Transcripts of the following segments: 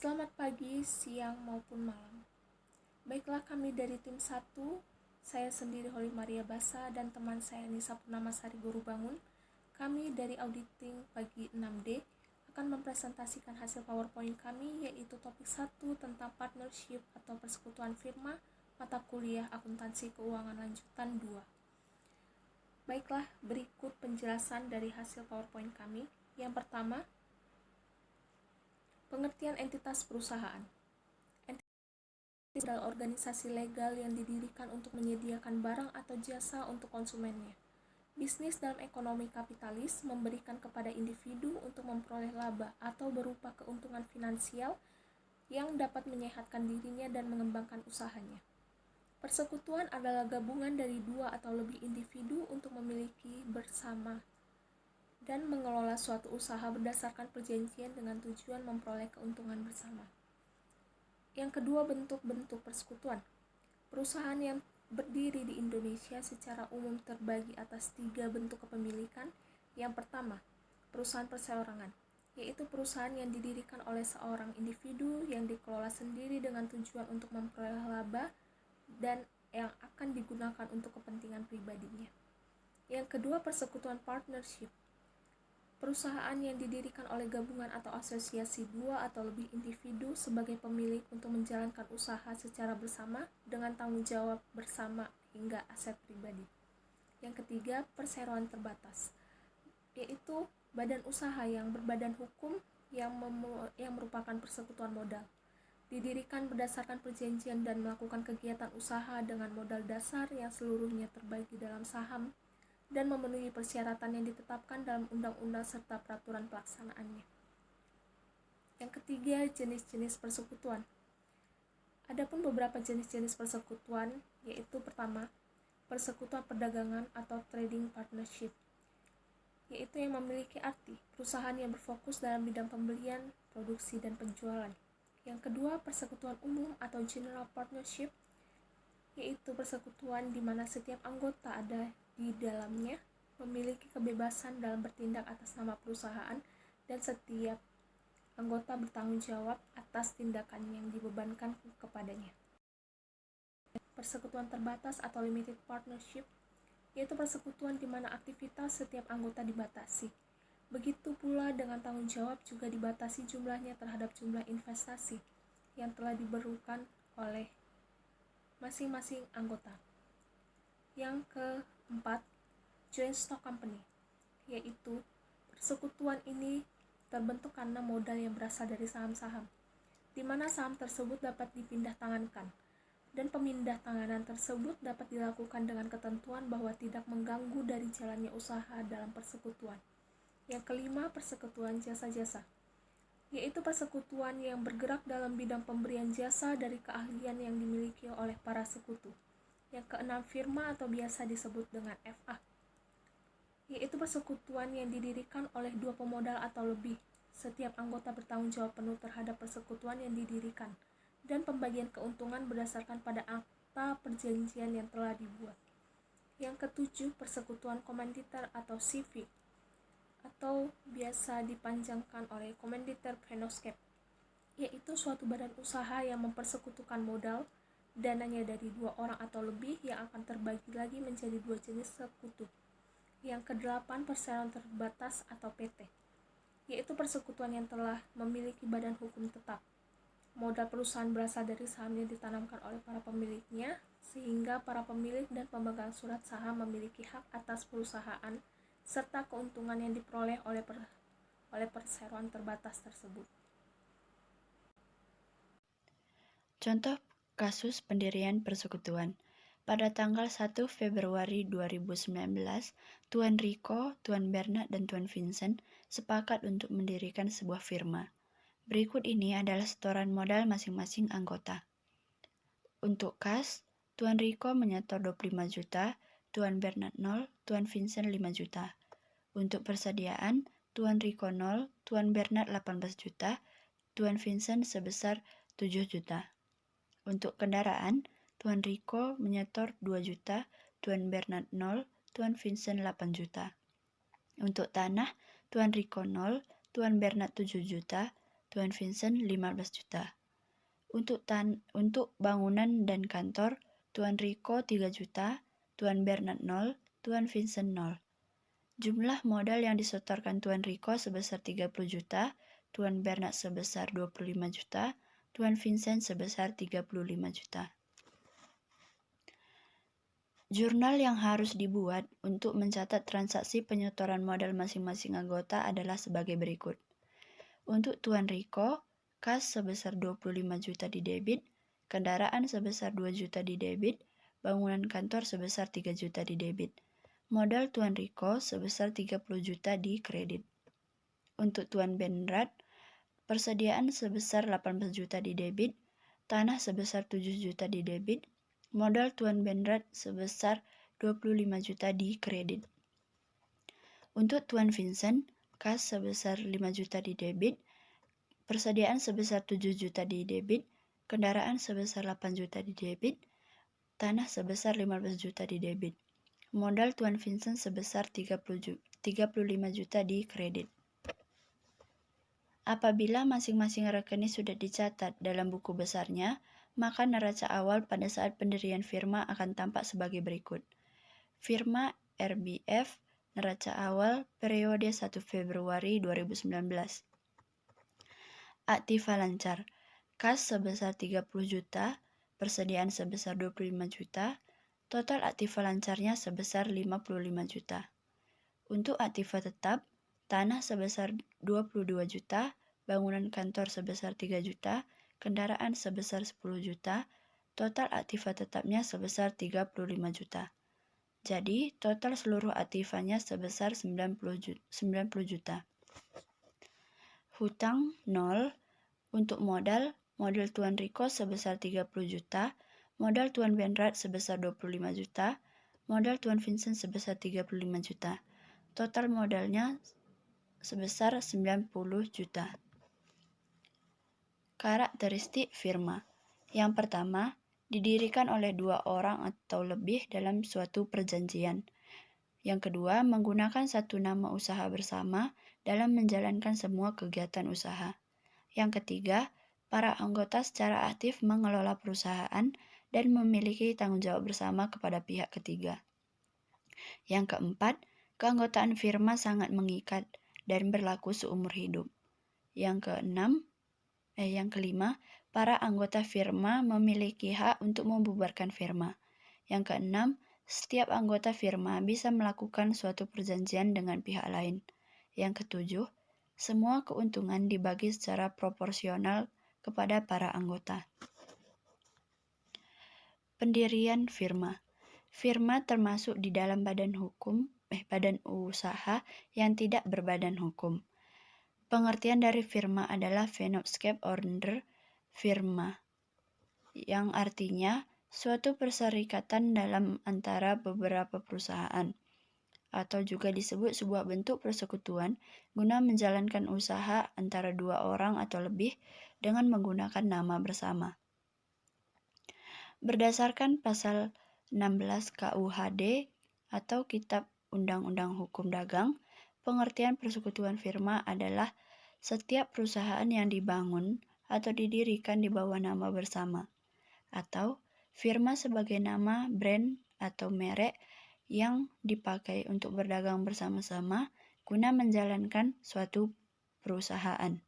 Selamat pagi, siang, maupun malam. Baiklah, kami dari tim 1, saya sendiri Holly Maria Basa dan teman saya Nisa Purnamasari Guru Bangun. Kami dari Auditing Pagi 6D akan mempresentasikan hasil PowerPoint kami, yaitu topik 1 tentang partnership atau persekutuan firma, mata kuliah akuntansi keuangan lanjutan 2. Baiklah, berikut penjelasan dari hasil PowerPoint kami. Yang pertama, pengertian entitas perusahaan. Entitas adalah organisasi legal yang didirikan untuk menyediakan barang atau jasa untuk konsumennya. Bisnis dalam ekonomi kapitalis memberikan kepada individu untuk memperoleh laba atau berupa keuntungan finansial yang dapat menyehatkan dirinya dan mengembangkan usahanya. Persekutuan adalah gabungan dari dua atau lebih individu untuk memiliki bersama dan mengelola suatu usaha berdasarkan perjanjian dengan tujuan memperoleh keuntungan bersama. Yang kedua, bentuk-bentuk persekutuan. Perusahaan yang berdiri di Indonesia secara umum terbagi atas 3 bentuk kepemilikan. Yang pertama, perusahaan perseorangan, yaitu perusahaan yang didirikan oleh seorang individu yang dikelola sendiri dengan tujuan untuk memperoleh laba dan yang akan digunakan untuk kepentingan pribadinya. Yang kedua, persekutuan partnership, perusahaan yang didirikan oleh gabungan atau asosiasi dua atau lebih individu sebagai pemilik untuk menjalankan usaha secara bersama dengan tanggung jawab bersama hingga aset pribadi. Yang ketiga, perseroan terbatas, yaitu badan usaha yang berbadan hukum yang merupakan persekutuan modal, didirikan berdasarkan perjanjian dan melakukan kegiatan usaha dengan modal dasar yang seluruhnya terbagi dalam saham dan memenuhi persyaratan yang ditetapkan dalam undang-undang serta peraturan pelaksanaannya. Yang ketiga, jenis-jenis persekutuan. Adapun beberapa jenis-jenis persekutuan, yaitu pertama, persekutuan perdagangan atau trading partnership, yaitu yang memiliki arti perusahaan yang berfokus dalam bidang pembelian, produksi, dan penjualan. Yang kedua, persekutuan umum atau general partnership, yaitu persekutuan di mana setiap anggota ada di dalamnya memiliki kebebasan dalam bertindak atas nama perusahaan dan setiap anggota bertanggung jawab atas tindakan yang dibebankan kepadanya. Persekutuan terbatas atau limited partnership, yaitu persekutuan di mana aktivitas setiap anggota dibatasi. Begitu pula dengan tanggung jawab juga dibatasi jumlahnya terhadap jumlah investasi yang telah diberikan oleh masing-masing anggota. Yang keempat, joint stock company, yaitu persekutuan ini terbentuk karena modal yang berasal dari saham-saham, di mana saham tersebut dapat dipindah-tangankan, dan pemindah-tanganan tersebut dapat dilakukan dengan ketentuan bahwa tidak mengganggu dari jalannya usaha dalam persekutuan. Yang kelima, persekutuan jasa-jasa, yaitu persekutuan yang bergerak dalam bidang pemberian jasa dari keahlian yang dimiliki oleh para sekutu. Yang keenam, firma atau biasa disebut dengan FA, yaitu persekutuan yang didirikan oleh dua pemodal atau lebih. Setiap anggota bertanggung jawab penuh terhadap persekutuan yang didirikan, dan pembagian keuntungan berdasarkan pada akta perjanjian yang telah dibuat. Yang ketujuh, persekutuan komanditer atau CV, atau biasa dipanjangkan oleh Komanditer Penoscape, yaitu suatu badan usaha yang mempersekutukan modal dananya dari 2 orang atau lebih yang akan terbagi lagi menjadi 2 jenis sekutu. Yang kedelapan, perseroan terbatas atau PT, yaitu persekutuan yang telah memiliki badan hukum tetap. Modal perusahaan berasal dari saham yang ditanamkan oleh para pemiliknya, sehingga para pemilik dan pemegang surat saham memiliki hak atas perusahaan serta keuntungan yang diperoleh oleh perseroan terbatas tersebut. Contoh kasus pendirian persekutuan. Pada tanggal 1 Februari 2019, Tuan Rico, Tuan Bernard, dan Tuan Vincent sepakat untuk mendirikan sebuah firma. Berikut ini adalah setoran modal masing-masing anggota. Untuk kas, Tuan Rico menyetor 25 juta, Tuan Bernard 0, Tuan Vincent 5 juta. Untuk persediaan, Tuan Rico 0, Tuan Bernard 18 juta, Tuan Vincent sebesar 7 juta. Untuk kendaraan, Tuan Rico menyetor 2 juta, Tuan Bernard 0, Tuan Vincent 8 juta. Untuk tanah, Tuan Rico 0, Tuan Bernard 7 juta, Tuan Vincent 15 juta. Untuk bangunan dan kantor, Tuan Rico 3 juta, Tuan Bernard 0, Tuan Vincent 0. Jumlah modal yang disetorkan Tuan Rico sebesar 30 juta, Tuan Bernard sebesar 25 juta, Tuan Vincent sebesar 35 juta. Jurnal yang harus dibuat untuk mencatat transaksi penyetoran modal masing-masing anggota adalah sebagai berikut. Untuk Tuan Rico, kas sebesar 25 juta di debit, kendaraan sebesar 2 juta di debit, bangunan kantor sebesar 3 juta di debit. Modal Tuan Rico sebesar 30 juta di kredit. Untuk Tuan Bernard, persediaan sebesar 18 juta di debit, tanah sebesar 7 juta di debit, modal Tuan Bernard sebesar 25 juta di kredit. Untuk Tuan Vincent, kas sebesar 5 juta di debit, persediaan sebesar 7 juta di debit, kendaraan sebesar 8 juta di debit, tanah sebesar 15 juta di debit. Modal Tuan Vincent sebesar 35 juta di kredit. Apabila masing-masing rekening sudah dicatat dalam buku besarnya, maka neraca awal pada saat pendirian firma akan tampak sebagai berikut. Firma RBF, neraca awal periode 1 Februari 2019. Aktiva lancar, kas sebesar 30 juta, persediaan sebesar 25 juta, total aktiva lancarnya sebesar 55 juta. Untuk aktiva tetap, tanah sebesar 22 juta, bangunan kantor sebesar 3 juta, kendaraan sebesar 10 juta, total aktiva tetapnya sebesar 35 juta. Jadi, total seluruh aktivanya sebesar 90 juta. Hutang 0. Untuk modal Tuan Rico sebesar 30 juta, modal Tuan Bernard sebesar 25 juta, modal Tuan Vincent sebesar 35 juta. Total modalnya sebesar 90 juta. Karakteristik firma. Yang pertama, didirikan oleh 2 orang atau lebih dalam suatu perjanjian. Yang kedua, menggunakan satu nama usaha bersama dalam menjalankan semua kegiatan usaha. Yang ketiga, para anggota secara aktif mengelola perusahaan dan memiliki tanggung jawab bersama kepada pihak ketiga. Yang keempat, keanggotaan firma sangat mengikat dan berlaku seumur hidup. Yang kelima, para anggota firma memiliki hak untuk membubarkan firma. Yang keenam, setiap anggota firma bisa melakukan suatu perjanjian dengan pihak lain. Yang ketujuh, semua keuntungan dibagi secara proporsional kepada para anggota. Pendirian firma. Firma termasuk di dalam badan usaha yang tidak berbadan hukum. Pengertian dari firma adalah Vennootschap onder firma, yang artinya suatu perserikatan dalam antara beberapa perusahaan, atau juga disebut sebuah bentuk persekutuan guna menjalankan usaha antara 2 orang atau lebih dengan menggunakan nama bersama. Berdasarkan pasal 16 KUHD atau Kitab Undang-Undang Hukum Dagang, pengertian persekutuan firma adalah setiap perusahaan yang dibangun atau didirikan di bawah nama bersama, atau firma sebagai nama, brand, atau merek yang dipakai untuk berdagang bersama-sama guna menjalankan suatu perusahaan.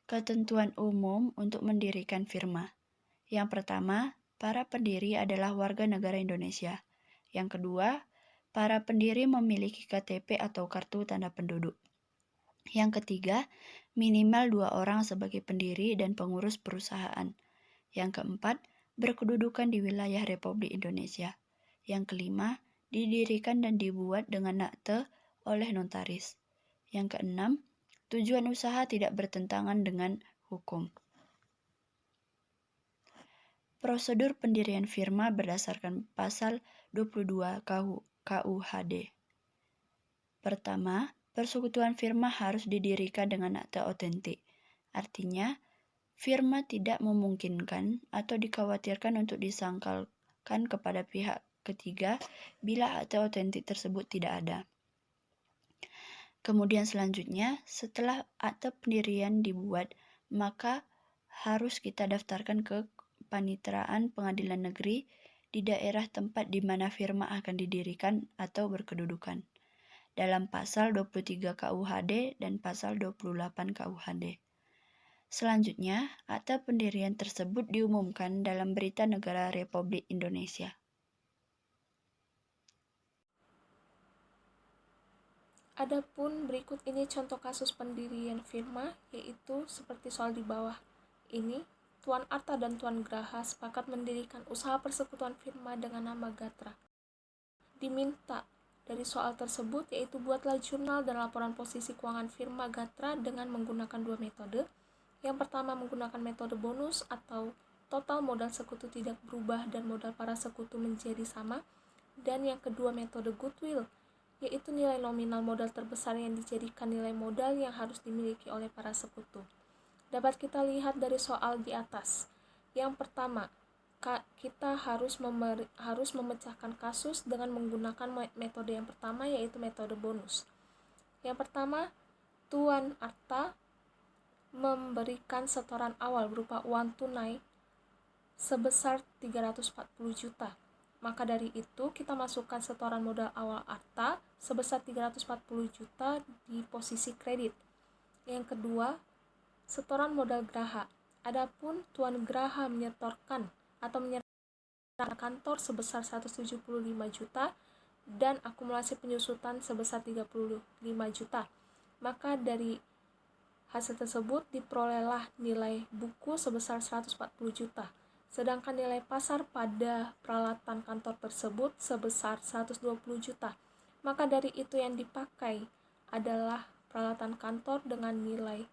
Ketentuan umum untuk mendirikan firma. Yang pertama, para pendiri adalah warga negara Indonesia. Yang kedua, para pendiri memiliki KTP atau kartu tanda penduduk. Yang ketiga, minimal 2 orang sebagai pendiri dan pengurus perusahaan. Yang keempat, berkedudukan di wilayah Republik Indonesia. Yang kelima, didirikan dan dibuat dengan akte oleh notaris. Yang keenam, tujuan usaha tidak bertentangan dengan hukum. Prosedur pendirian firma berdasarkan pasal 22 KUHD. Pertama, persekutuan firma harus didirikan dengan akte otentik. Artinya, firma tidak memungkinkan atau dikhawatirkan untuk disangkalkan kepada pihak ketiga bila akte otentik tersebut tidak ada. Kemudian selanjutnya, setelah akte pendirian dibuat, maka harus kita daftarkan ke Paniteraan Pengadilan Negeri di daerah tempat di mana firma akan didirikan atau berkedudukan, dalam pasal 23 KUHD dan pasal 28 KUHD. Selanjutnya, akta pendirian tersebut diumumkan dalam Berita Negara Republik Indonesia. Adapun berikut ini contoh kasus pendirian firma, yaitu seperti soal di bawah ini. Tuan Arta dan Tuan Graha sepakat mendirikan usaha persekutuan firma dengan nama Gatra. Diminta dari soal tersebut yaitu buatlah jurnal dan laporan posisi keuangan firma Gatra dengan menggunakan dua metode. Yang pertama menggunakan metode bonus atau total modal sekutu tidak berubah dan modal para sekutu menjadi sama. Dan yang kedua metode goodwill, yaitu nilai nominal modal terbesar yang dijadikan nilai modal yang harus dimiliki oleh para sekutu. Dapat kita lihat dari soal di atas. Yang pertama, kita harus memecahkan kasus dengan menggunakan metode yang pertama, yaitu metode bonus. Yang pertama, Tuan Arta memberikan setoran awal berupa uang tunai sebesar 340 juta. Maka dari itu kita masukkan setoran modal awal Arta sebesar 340 juta di posisi kredit. Yang kedua, setoran modal Graha. Adapun Tuan Graha menyetorkan atau menyerahkan kantor sebesar 175 juta dan akumulasi penyusutan sebesar 35 juta. Maka dari hasil tersebut diperolehlah nilai buku sebesar 140 juta. Sedangkan nilai pasar pada peralatan kantor tersebut sebesar 120 juta. Maka dari itu yang dipakai adalah peralatan kantor dengan nilai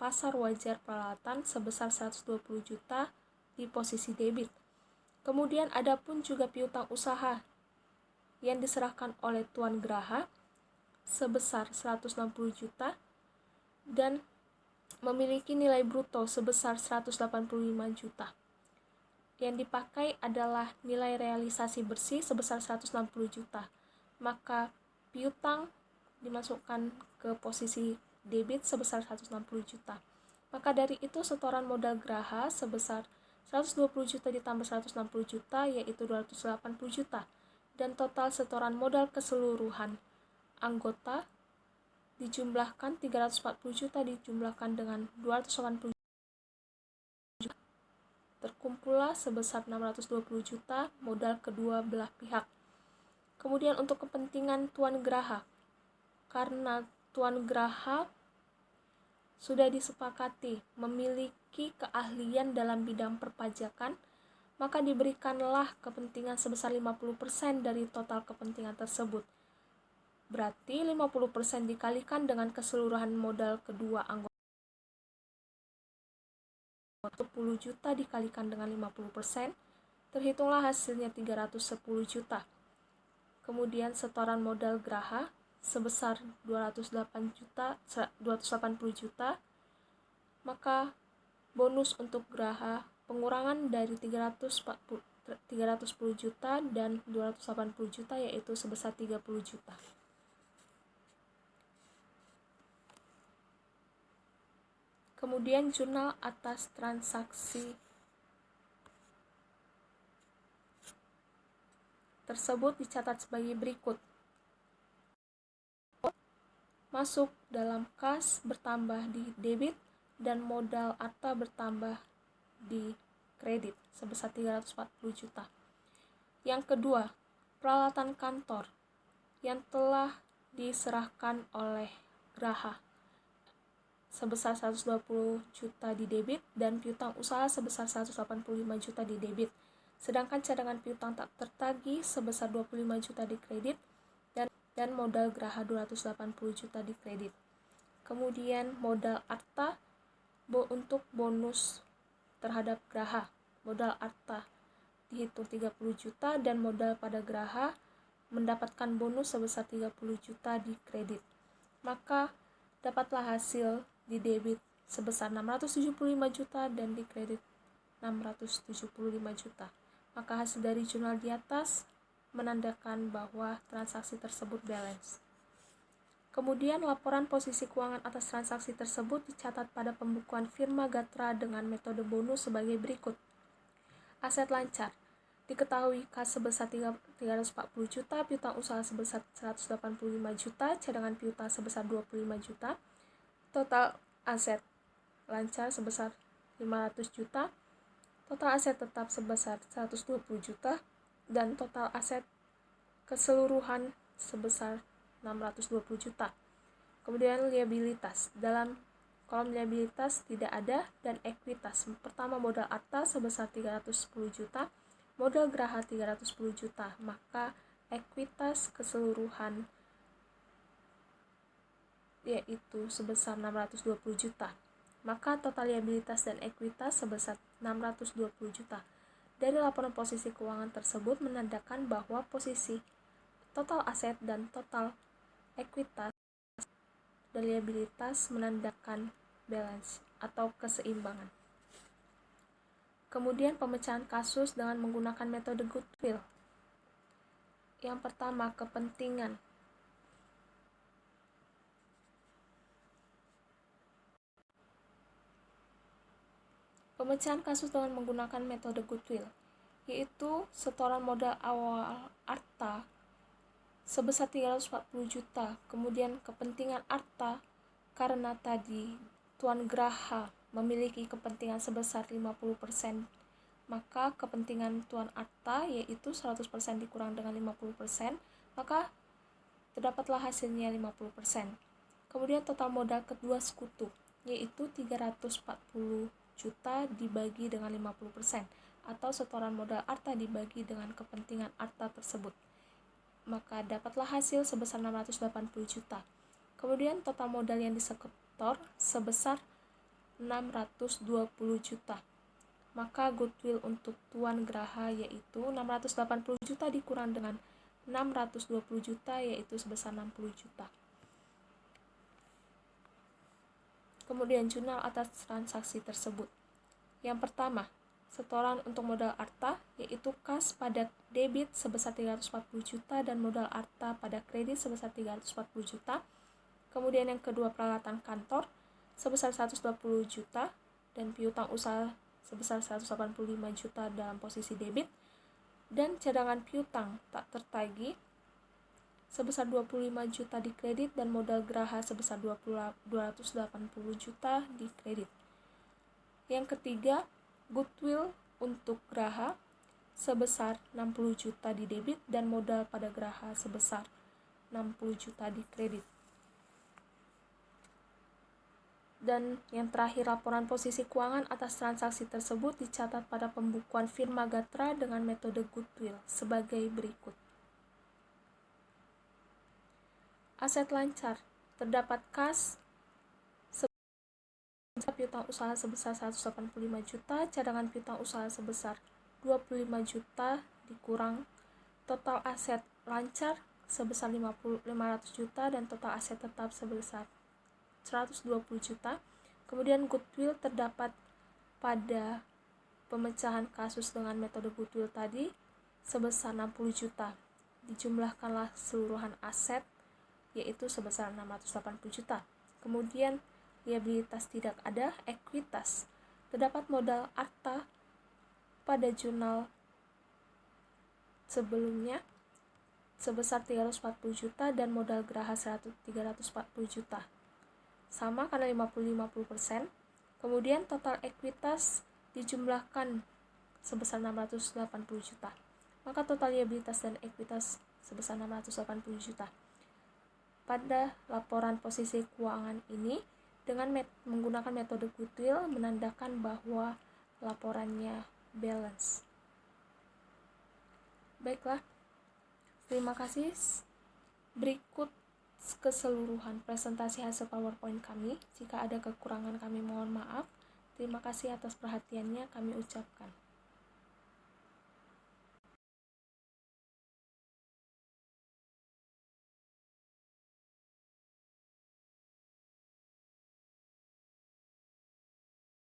pasar wajar peralatan sebesar 120 juta di posisi debit. Kemudian ada pun juga piutang usaha yang diserahkan oleh Tuan Graha sebesar 160 juta dan memiliki nilai bruto sebesar 185 juta. Yang dipakai adalah nilai realisasi bersih sebesar 160 juta. Maka piutang dimasukkan ke posisi debit sebesar 160 juta. Maka dari itu setoran modal Graha sebesar 120 juta ditambah 160 juta yaitu 280 juta. Dan total setoran modal keseluruhan anggota dijumlahkan 340 juta dijumlahkan dengan 280 juta. Terkumpullah sebesar 620 juta modal kedua belah pihak. Kemudian untuk kepentingan Tuan Graha, karena Tuan Graha sudah disepakati memiliki keahlian dalam bidang perpajakan, maka diberikanlah kepentingan sebesar 50% dari total kepentingan tersebut. Berarti 50% dikalikan dengan keseluruhan modal kedua anggota. 10 juta dikalikan dengan 50%, terhitunglah hasilnya 310 juta. Kemudian setoran modal Graha sebesar 280 juta, maka bonus untuk Graha pengurangan dari 310 juta dan 280 juta yaitu sebesar 30 juta. Kemudian jurnal atas transaksi tersebut dicatat sebagai berikut. Masuk dalam kas bertambah di debit dan modal Arta bertambah di kredit sebesar 340 juta. Yang kedua, peralatan kantor yang telah diserahkan oleh Graha sebesar 120 juta di debit dan piutang usaha sebesar 185 juta di debit. Sedangkan cadangan piutang tak tertagih sebesar 25 juta di kredit dan modal Graha 280 juta di kredit. Kemudian modal Arta untuk bonus terhadap Graha. Modal Arta dihitung 30 juta dan modal pada Graha mendapatkan bonus sebesar 30 juta di kredit. Maka dapatlah hasil di debit sebesar 675 juta dan di kredit 675 juta. Maka hasil dari jurnal di atas menandakan bahwa transaksi tersebut balance. Kemudian laporan posisi keuangan atas transaksi tersebut dicatat pada pembukuan firma Gatra dengan metode bonus sebagai berikut. Aset lancar. Diketahui kas sebesar 340 juta, piutang usaha sebesar 185 juta, cadangan piutang sebesar 25 juta, total aset lancar sebesar 500 juta, total aset tetap sebesar 120 juta, dan total aset keseluruhan sebesar 620 juta. Kemudian liabilitas. Dalam kolom liabilitas tidak ada, dan ekuitas. Pertama, modal arta sebesar 310 juta, modal geraha 310 juta, maka ekuitas keseluruhan yaitu sebesar 620 juta. Maka total liabilitas dan ekuitas sebesar 620 juta. Dari laporan posisi keuangan tersebut menandakan bahwa posisi total aset dan total ekuitas dan liabilitas menandakan balance atau keseimbangan. Kemudian pemecahan kasus dengan menggunakan metode goodwill. Yang pertama, kepentingan. Pemecahan kasus dengan menggunakan metode goodwill, yaitu setoran modal awal arta sebesar 340 juta, kemudian kepentingan arta karena tadi tuan geraha memiliki kepentingan sebesar 50%, maka kepentingan tuan arta yaitu 100% dikurang dengan 50%, maka terdapatlah hasilnya 50%. Kemudian total modal kedua sekutu yaitu 340 juta dibagi dengan 50%, atau setoran modal arta dibagi dengan kepentingan arta tersebut, maka dapatlah hasil sebesar 680 juta. Kemudian total modal yang disetor sebesar 620 juta. Maka goodwill untuk tuan geraha yaitu 680 juta dikurang dengan 620 juta yaitu sebesar 60 juta. Kemudian jurnal atas transaksi tersebut. Yang pertama, setoran untuk modal arta yaitu kas pada debit sebesar 340 juta dan modal arta pada kredit sebesar 340 juta. Kemudian yang kedua, peralatan kantor sebesar 120 juta dan piutang usaha sebesar 185 juta dalam posisi debit, dan cadangan piutang tak tertagih sebesar 25 juta di kredit dan modal geraha sebesar 280 juta di kredit. Yang ketiga, goodwill untuk geraha sebesar 60 juta di debit dan modal pada geraha sebesar 60 juta di kredit. Dan yang terakhir, laporan posisi keuangan atas transaksi tersebut dicatat pada pembukuan firma Gatra dengan metode goodwill sebagai berikut. Aset lancar. Terdapat kas piutang usaha sebesar 185 juta, cadangan piutang usaha sebesar 25 juta dikurang total aset lancar sebesar 500 juta dan total aset tetap sebesar 120 juta. Kemudian goodwill terdapat pada pemecahan kasus dengan metode goodwill tadi sebesar 60 juta. Dijumlahkanlah seluruhan aset yaitu sebesar 680 juta. Kemudian liabilitas tidak ada, ekuitas. Terdapat modal arta pada jurnal sebelumnya sebesar 340 juta dan modal geraha 340 juta. Sama karena 50-50%. Kemudian total ekuitas dijumlahkan sebesar 680 juta. Maka total liabilitas dan ekuitas sebesar 680 juta. Pada laporan posisi keuangan ini, dengan menggunakan metode goodwill menandakan bahwa laporannya balance. Baiklah, terima kasih. Berikut keseluruhan presentasi hasil PowerPoint kami. Jika ada kekurangan kami mohon maaf. Terima kasih atas perhatiannya kami ucapkan.